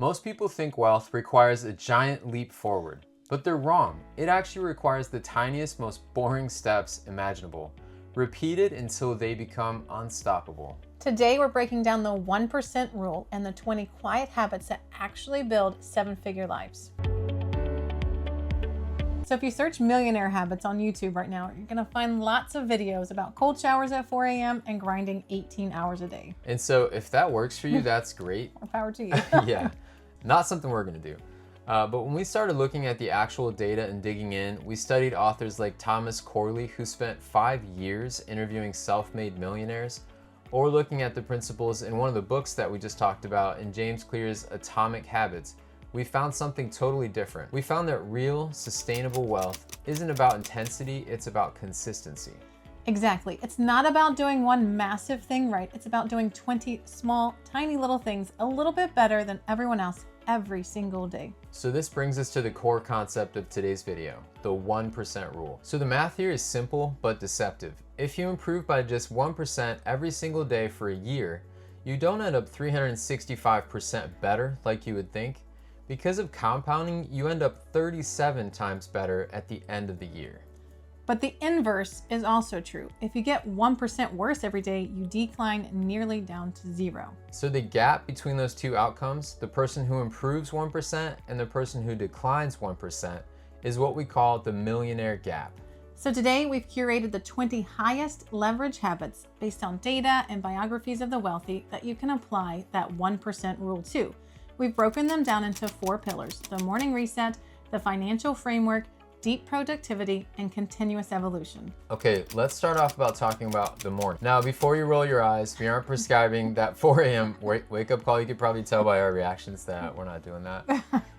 Most people think wealth requires a giant leap forward, but they're wrong. It actually requires the tiniest, most boring steps imaginable, repeated until they become unstoppable. Today, we're breaking down the 1% rule and the 20 quiet habits that actually build seven-figure lives. So if you search millionaire habits on YouTube right now, you're gonna find lots of videos about cold showers at 4 a.m. and grinding 18 hours a day. And so if that works for you, that's great. More power to you. Yeah, not something we're gonna do. But when we started looking at the actual data and digging in, we studied authors like Thomas Corley, who spent 5 years interviewing self-made millionaires, or looking at the principles in one of the books that we just talked about in James Clear's Atomic Habits. We found something totally different. We found that real, sustainable wealth isn't about intensity, it's about consistency. Exactly. It's not about doing one massive thing right. It's about doing 20 small, tiny little things a little bit better than everyone else every single day. So this brings us to the core concept of today's video, the 1% rule. So the math here is simple but deceptive. If you improve by just 1% every single day for a year, you don't end up 365% better like you would think. Because of compounding, you end up 37 times better at the end of the year. But the inverse is also true. If you get 1% worse every day, you decline nearly down to 0. So the gap between those two outcomes, the person who improves 1% and the person who declines 1%, is what we call the Millionaire Gap. So today we've curated the 20 highest leverage habits based on data and biographies of the wealthy that you can apply that 1% rule to. We've broken them down into 4 pillars: the morning reset, the financial framework, deep productivity, and continuous evolution. Okay, let's start off about talking about the morning. Now, before you roll your eyes, we aren't prescribing that 4 a.m. wake up call. You could probably tell by our reactions that we're not doing that.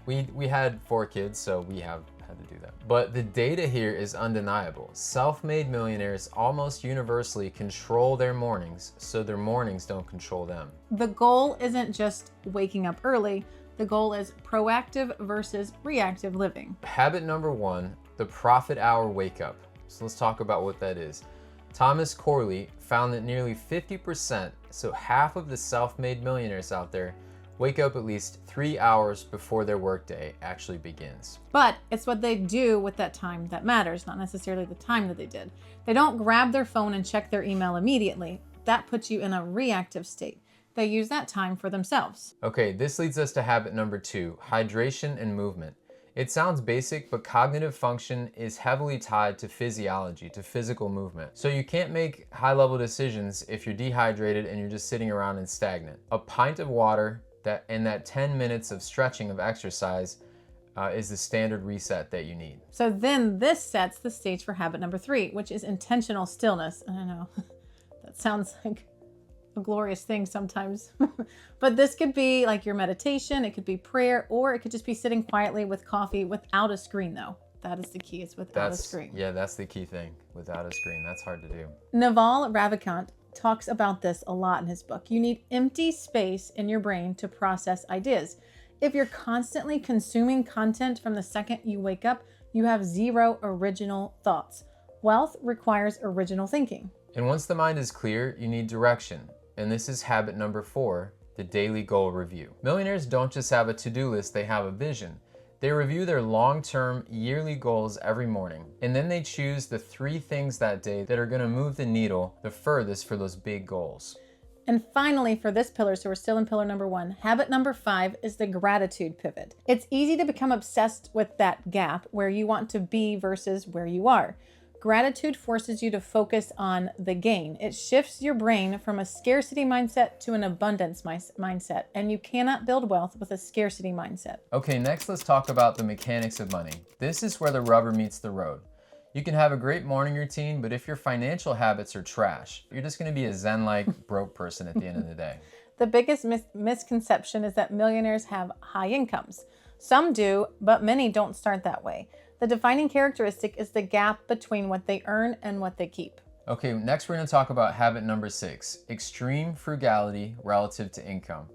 We had 4 kids, so we have had to do that. But the data here is undeniable. Self-made millionaires almost universally control their mornings, so their mornings don't control them. The goal isn't just waking up early. The goal is proactive versus reactive living. Habit number 1, the profit hour wake up. So let's talk about what that is. Thomas Corley found that nearly 50%, so half of the self-made millionaires out there, wake up at least 3 hours before their workday actually begins. But it's what they do with that time that matters, not necessarily the time that they did. They don't grab their phone and check their email immediately. That puts you in a reactive state. They use that time for themselves. Okay, this leads us to habit number 2, hydration and movement. It sounds basic, but cognitive function is heavily tied to physiology, to physical movement. So you can't make high-level decisions if you're dehydrated and you're just sitting around and stagnant. A pint of water and that 10 minutes of stretching of exercise is the standard reset that you need. So then this sets the stage for habit number 3, which is intentional stillness. I don't know, that sounds like a glorious thing sometimes. But this could be like your meditation, it could be prayer, or it could just be sitting quietly with coffee without a screen though. That is the key, it's without a screen. Yeah, that's the key thing, without a screen. That's hard to do. Naval Ravikant talks about this a lot in his book. You need empty space in your brain to process ideas. If you're constantly consuming content from the second you wake up, you have 0 original thoughts. Wealth requires original thinking. And once the mind is clear, you need direction. And this is habit number 4, the daily goal review. Millionaires don't just have a to-do list, they have a vision. They review their long-term yearly goals every morning, and then they choose the 3 things that day that are gonna move the needle the furthest for those big goals. And finally, for this pillar, so we're still in pillar number 1, habit number 5 is the gratitude pivot. It's easy to become obsessed with that gap where you want to be versus where you are. Gratitude forces you to focus on the gain. It shifts your brain from a scarcity mindset to an abundance mindset, and you cannot build wealth with a scarcity mindset. Okay, next let's talk about the mechanics of money. This is where the rubber meets the road. You can have a great morning routine, but if your financial habits are trash, you're just gonna be a zen-like broke person at the end of the day. The biggest misconception is that millionaires have high incomes. Some do, but many don't start that way. The defining characteristic is the gap between what they earn and what they keep. Okay, next we're going to talk about habit number 6, extreme frugality relative to income.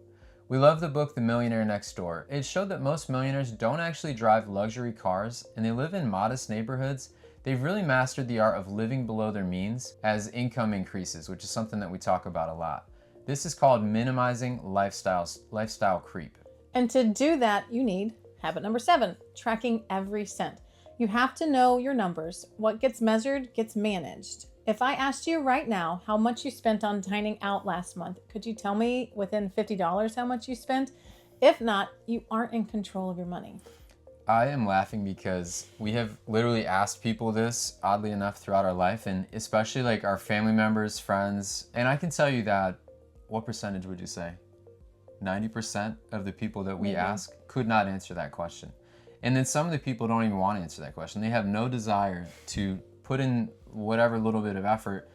We love the book The Millionaire Next Door. It showed that most millionaires don't actually drive luxury cars and they live in modest neighborhoods. They've really mastered the art of living below their means as income increases, which is something that we talk about a lot. This is called minimizing lifestyle creep. And to do that, you need habit number 7, tracking every cent. You have to know your numbers. What gets measured gets managed. If I asked you right now how much you spent on dining out last month, could you tell me within $50 how much you spent? If not, you aren't in control of your money. I am laughing because we have literally asked people this, oddly enough, throughout our life, and especially like our family members, friends. And I can tell you that, what percentage would you say? 90% of the people that we ask could not answer that question. And then some of the people don't even want to answer that question. They have no desire to put in whatever little bit of effort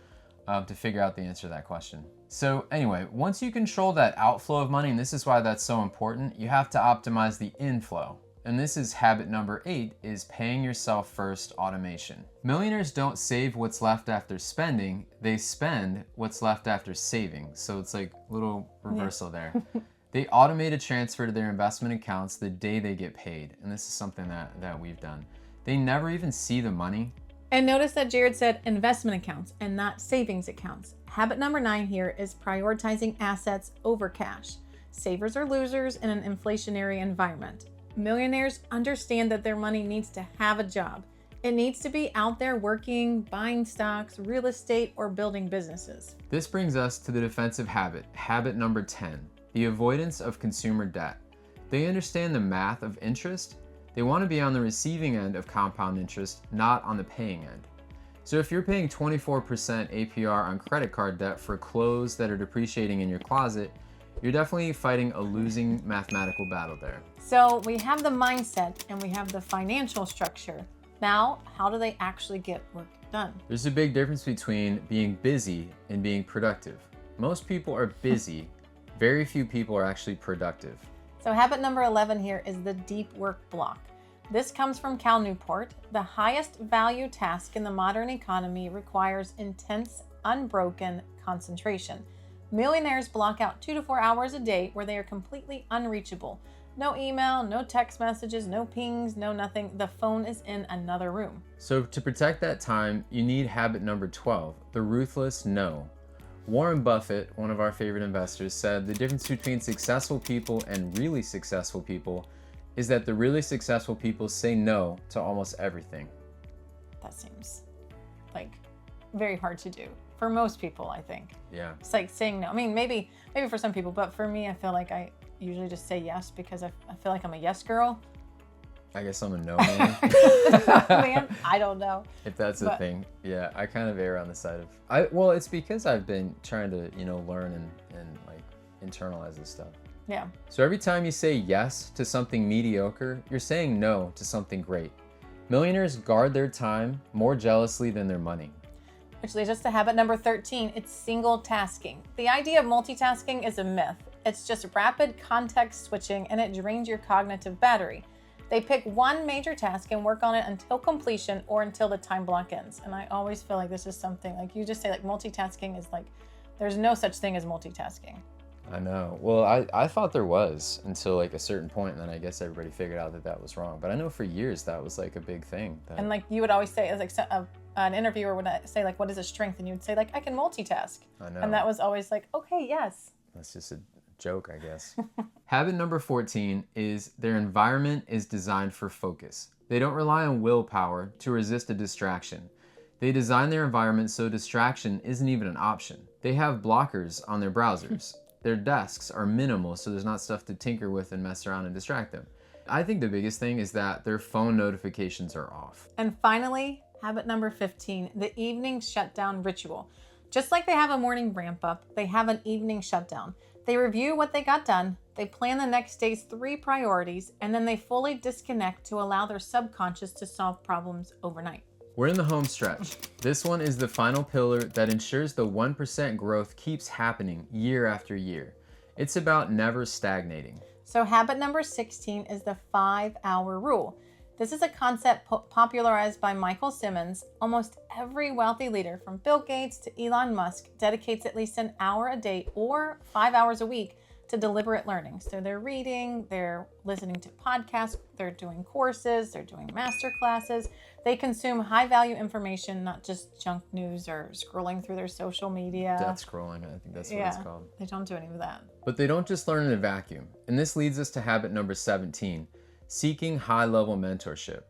to figure out the answer to that question. So anyway, once you control that outflow of money, and this is why that's so important, you have to optimize the inflow. And this is habit number 8, is paying yourself first automation. Millionaires don't save what's left after spending, they spend what's left after saving. So it's like a little reversal there. They automate a transfer to their investment accounts the day they get paid. And this is something that we've done. They never even see the money. And notice that Jerad said investment accounts and not savings accounts. Habit number 9 here is prioritizing assets over cash. Savers are losers in an inflationary environment. Millionaires understand that their money needs to have a job. It needs to be out there working, buying stocks, real estate, or building businesses. This brings us to the defensive habit, habit number 10, the avoidance of consumer debt. They understand the math of interest. They want to be on the receiving end of compound interest, not on the paying end. So if you're paying 24% APR on credit card debt for clothes that are depreciating in your closet, you're definitely fighting a losing mathematical battle there. So we have the mindset and we have the financial structure. Now, how do they actually get work done? There's a big difference between being busy and being productive. Most people are busy. Very few people are actually productive. So habit number 11 here is the deep work block. This comes from Cal Newport. The highest value task in the modern economy requires intense, unbroken concentration. Millionaires block out 2 to 4 hours a day where they are completely unreachable. No email, no text messages, no pings, no nothing. The phone is in another room. So to protect that time, you need habit number 12, the ruthless no. Warren Buffett, one of our favorite investors, said the difference between successful people and really successful people is that the really successful people say no to almost everything. That seems like very hard to do. For most people, I think. Yeah. It's like saying no. I mean, maybe for some people, but for me, I feel like I usually just say yes because I feel like I'm a yes girl. I guess I'm a no man. Man, I don't know. If that's the thing. Yeah, I kind of err on the side of... Well, it's because I've been trying to, learn and like internalize this stuff. Yeah. So every time you say yes to something mediocre, you're saying no to something great. Millionaires guard their time more jealously than their money. Which leads us to habit number 13. It's single tasking. The idea of multitasking is a myth. It's just rapid context switching and it drains your cognitive battery. They pick one major task and work on it until completion or until the time block ends. And I always feel like this is something like you just say like multitasking is like, there's no such thing as multitasking. I know. Well, I thought there was until like a certain point, and then I guess everybody figured out that was wrong. But I know for years that was like a big thing. And like you would always say, it was like an interviewer would say like, what is a strength? And you would say like, I can multitask. I know. And that was always like, okay, yes. That's just a joke, I guess. Habit number 14 is their environment is designed for focus. They don't rely on willpower to resist a distraction. They design their environment so distraction isn't even an option. They have blockers on their browsers. Their desks are minimal, so there's not stuff to tinker with and mess around and distract them. I think the biggest thing is that their phone notifications are off. And finally, habit number 15, the evening shutdown ritual. Just like they have a morning ramp up, they have an evening shutdown. They review what they got done, they plan the next day's 3 priorities, and then they fully disconnect to allow their subconscious to solve problems overnight. We're in the home stretch. This one is the final pillar that ensures the 1% growth keeps happening year after year. It's about never stagnating. So habit number 16 is the 5-hour rule. This is a concept popularized by Michael Simmons. Almost every wealthy leader, from Bill Gates to Elon Musk, dedicates at least an hour a day or 5 hours a week to deliberate learning. So they're reading, they're listening to podcasts, they're doing courses, they're doing master classes. They consume high value information, not just junk news or scrolling through their social media. Death scrolling, I think that's what it's called. They don't do any of that. But they don't just learn in a vacuum. And this leads us to habit number 17, seeking high-level mentorship.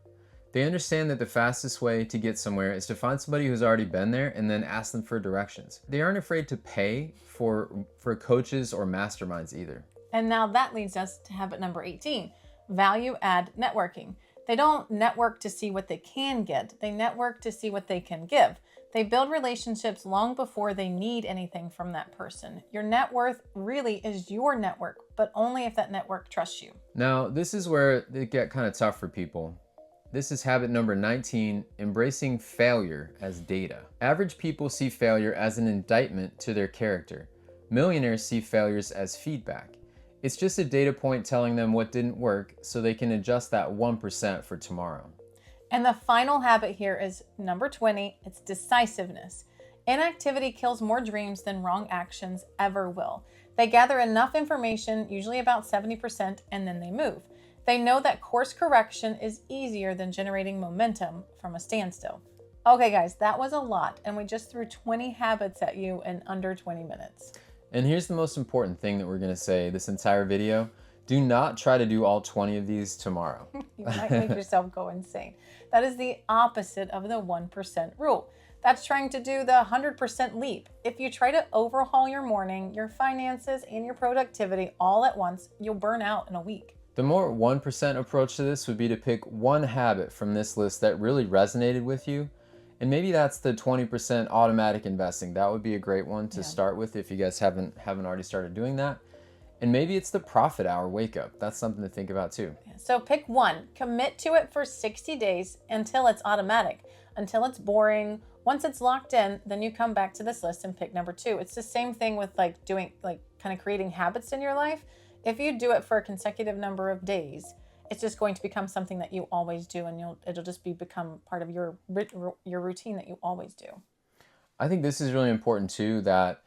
They understand that the fastest way to get somewhere is to find somebody who's already been there and then ask them for directions. They aren't afraid to pay for coaches or masterminds either. And now that leads us to habit number 18, value add networking. They don't network to see what they can get. They network to see what they can give. They build relationships long before they need anything from that person. Your net worth really is your network, but only if that network trusts you. Now, this is where it gets kind of tough for people. This is habit number 19, embracing failure as data. Average people see failure as an indictment to their character. Millionaires see failures as feedback. It's just a data point telling them what didn't work so they can adjust that 1% for tomorrow. And the final habit here is number 20, it's decisiveness. Inactivity kills more dreams than wrong actions ever will. They gather enough information, usually about 70%, and then they move. They know that course correction is easier than generating momentum from a standstill. Okay, guys, that was a lot, and we just threw 20 habits at you in under 20 minutes. And here's the most important thing that we're going to say this entire video. Do not try to do all 20 of these tomorrow. You might make yourself go insane. That is the opposite of the 1% rule. That's trying to do the 100% leap. If you try to overhaul your morning, your finances, and your productivity all at once, you'll burn out in a week. The more 1% approach to this would be to pick one habit from this list that really resonated with you. And maybe that's the 20% automatic investing. That would be a great one to start with if you guys haven't already started doing that. And maybe it's the profit hour wake up. That's something to think about too. So pick one, commit to it for 60 days until it's automatic, until it's boring. Once it's locked in, then you come back to this list and pick number 2. It's the same thing with kind of creating habits in your life. If you do it for a consecutive number of days, it's just going to become something that you always do, and it'll just become part of your routine that you always do. I think this is really important too, that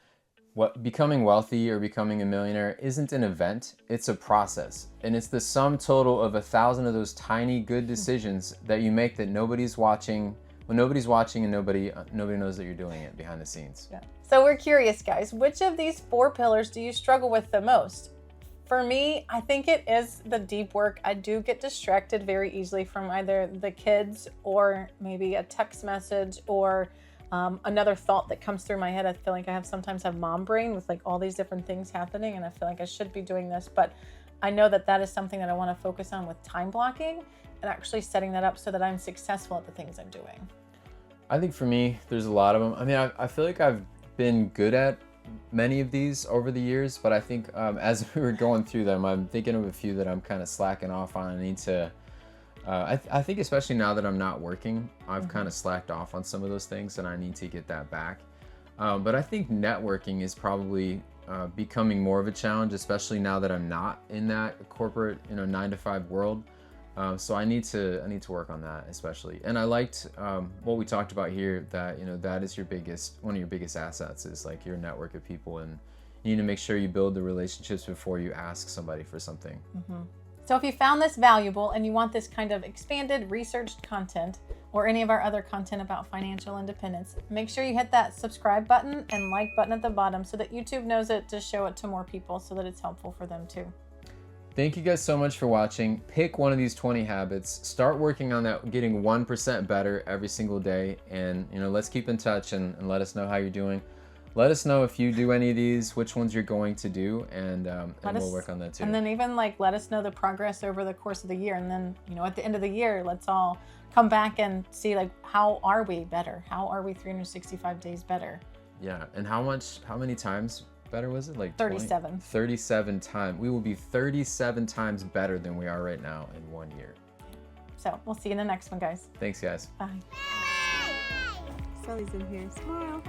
becoming wealthy or becoming a millionaire isn't an event, it's a process. And it's the sum total of 1,000 of those tiny good decisions that you make that nobody's watching, when nobody's watching and nobody knows that you're doing it behind the scenes. Yeah. So we're curious, guys, which of these 4 pillars do you struggle with the most? For me, I think it is the deep work. I do get distracted very easily from either the kids or maybe a text message or another thought that comes through my head. I feel like I sometimes have mom brain with like all these different things happening, and I feel like I should be doing this, but I know that is something that I want to focus on with time blocking and actually setting that up so that I'm successful at the things I'm doing. I think for me, there's a lot of them. I mean, I feel like I've been good at many of these over the years, but I think as we were going through them, I'm thinking of a few that I'm kind of slacking off on. I need to, I think especially now that I'm not working, I've kind of slacked off on some of those things and I need to get that back. But I think networking is probably becoming more of a challenge, especially now that I'm not in that corporate, 9-to-5 world. So I need to work on that especially. And I liked what we talked about here, that that is one of your biggest assets is like your network of people, and you need to make sure you build the relationships before you ask somebody for something. So if you found this valuable and you want this kind of expanded, researched content or any of our other content about financial independence, make sure you hit that subscribe button and like button at the bottom so that YouTube knows it to show it to more people so that it's helpful for them too. Thank you guys so much for watching. Pick one of these 20 habits. Start working on that, getting 1% better every single day. And let's keep in touch and let us know how you're doing. Let us know if you do any of these, which ones you're going to do, and we'll work on that too. And then even let us know the progress over the course of the year. And then, at the end of the year, let's all come back and see how are we better? How are we 365 days better? Yeah, and how many times better was it? 37. 20? 37 times. We will be 37 times better than we are right now in 1 year. So we'll see you in the next one, guys. Thanks, guys. Bye. Sully's in here. Smile.